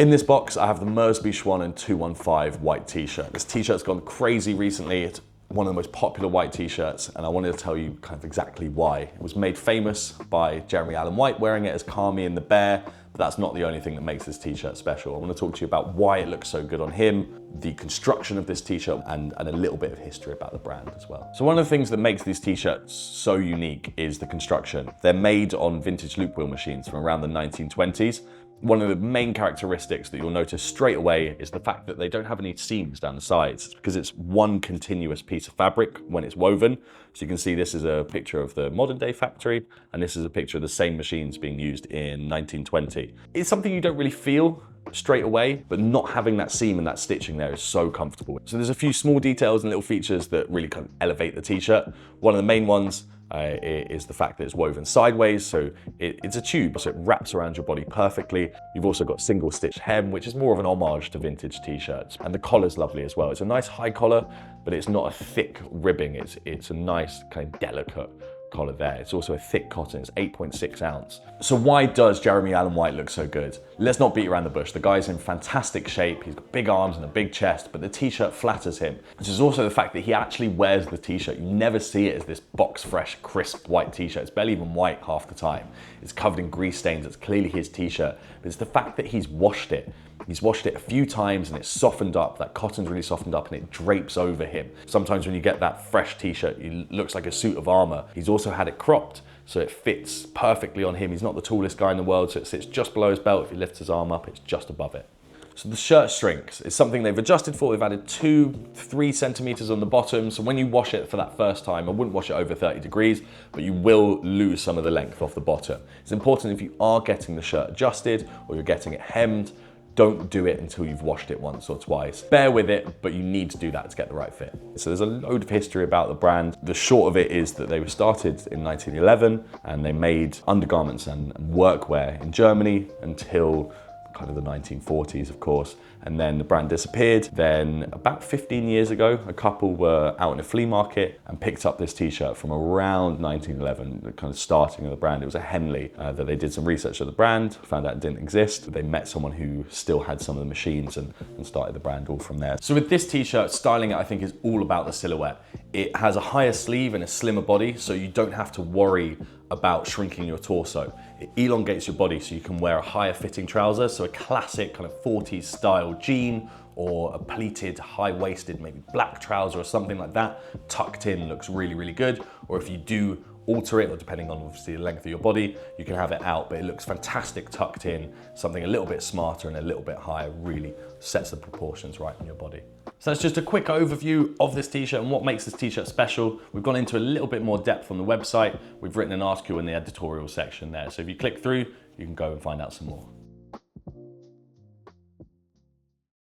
In this box, I have the Merz B Schwanen 215 white t-shirt. This t-shirt's gone crazy recently. It's one of the most popular white t-shirts, and I wanted to tell you kind of exactly why. It was made famous by Jeremy Allen White wearing it as Kami in The Bear, but that's not the only thing that makes this t-shirt special. I want to talk to you about why it looks so good on him, the construction of this t-shirt, and a little bit of history about the brand as well. So one of the things that makes these t-shirts so unique is the construction. They're made on vintage loop wheel machines from around the 1920s. One of the main characteristics that you'll notice straight away is the fact that they don't have any seams down the sides, because it's one continuous piece of fabric when it's woven. So you can see this is a picture of the modern day factory, and this is a picture of the same machines being used in 1920. It's something you don't really feel straight away, but not having that seam and that stitching there is so comfortable. So there's a few small details and little features that really kind of elevate the t-shirt. One of the main ones is the fact that it's woven sideways, so it's a tube, so it wraps around your body perfectly. You've also got single stitch hem, which is more of an homage to vintage t-shirts. And the collar's lovely as well. It's a nice high collar, but it's not a thick ribbing. It's a nice kind of delicate collar there. It's also a thick cotton, it's 8.6 ounce. So why does Jeremy Allen White look so good? Let's not beat around the bush. The guy's in fantastic shape. He's got big arms and a big chest, but the t-shirt flatters him. Which is also the fact that he actually wears the t-shirt. You never see it as this box fresh, crisp white t-shirt. It's barely even white half the time. It's covered in grease stains. It's clearly his t-shirt, but it's the fact that he's washed it. He's washed it a few times and it's softened up. That cotton's really softened up and it drapes over him. Sometimes when you get that fresh t-shirt, it looks like a suit of armor. He's also had it cropped, so it fits perfectly on him. He's not the tallest guy in the world, so it sits just below his belt. If he lifts his arm up, it's just above it. So the shirt shrinks. It's something they've adjusted for. They've added 2-3 centimeters on the bottom. So when you wash it for that first time, I wouldn't wash it over 30 degrees, but you will lose some of the length off the bottom. It's important if you are getting the shirt adjusted or you're getting it hemmed, don't do it until you've washed it once or twice. Bear with it, but you need to do that to get the right fit. So there's a load of history about the brand. The short of it is that they were started in 1911 and they made undergarments and workwear in Germany until kind of the 1940s, of course, and then the brand disappeared. Then about 15 years ago, a couple were out in a flea market and picked up this t-shirt from around 1911, the kind of starting of the brand. It was a Henley that they did some research of the brand, found out it didn't exist. They met someone who still had some of the machines and started the brand all from there. So with this t-shirt, styling it, I think, is all about the silhouette. It has a higher sleeve and a slimmer body, so you don't have to worry about shrinking your torso. It elongates your body so you can wear a higher fitting trouser, so a classic kind of 40s style jean or a pleated, high-waisted, maybe black trouser or something like that, tucked in looks really, really good. Or if you do alter it, or depending on obviously the length of your body, you can have it out, but it looks fantastic tucked in. Something a little bit smarter and a little bit higher really sets the proportions right on your body. So that's just a quick overview of this t-shirt and what makes this t-shirt special. We've gone into a little bit more depth on the website. We've written an article in the editorial section there. So if you click through, you can go and find out some more.